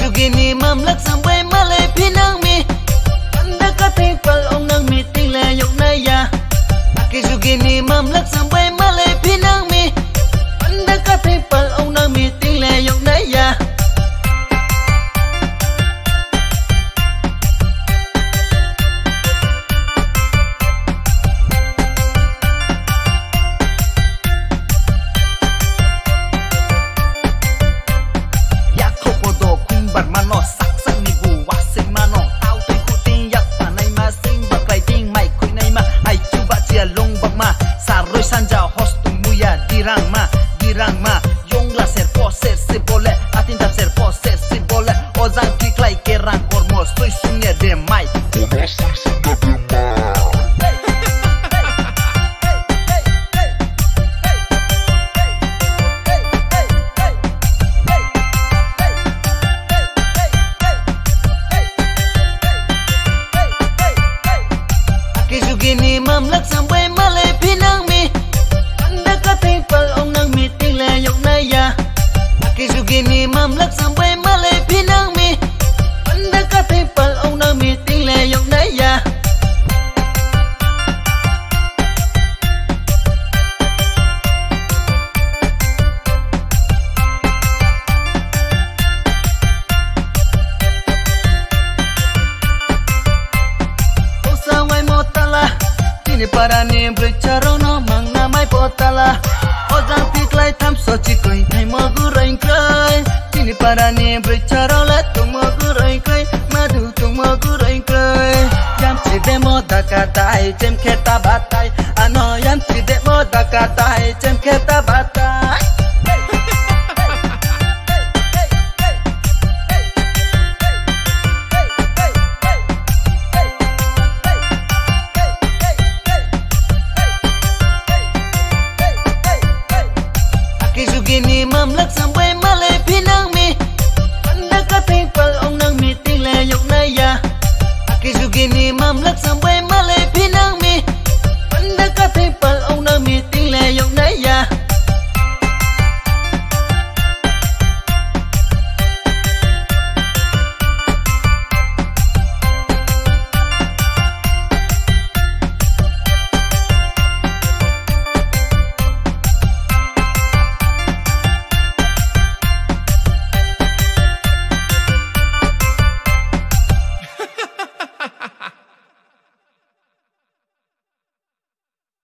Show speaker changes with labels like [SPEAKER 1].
[SPEAKER 1] Sugini mamlak sampai malay pinang mi Anda kating pal ong nang meeting layok na ya Aki sugini mamlak sampai malay pinang mi Anda kating pal ong nang meeting layok na ya Dirang ma Yung la ser poser si bole Atin tap ser poser si bole Ozang kiklay kerang kormos Soy sunya de mai Aki sugini mamlak sampai malay pinang mi Anda kating pal ong nang meeting layok na ya Aki sugini mamlak sampai malay pinang mi Anda kating pal ong nang meeting layok na ya Usaway mo tala Kini para ni bercaro no mang namay potala Ozang tiklay tam sochi koy Nay magurain kray Kini para ni bercaro la tung magurain kray Madu tung magurain kray Yam chide mo dakatai Jem keta batai Ano yam chide mo dakatai Jem keta batai Sugini mamlak sampai malay pinang mi Anda kating pal ong nang meeting layok na ya Aki sugini mamlak sampai malay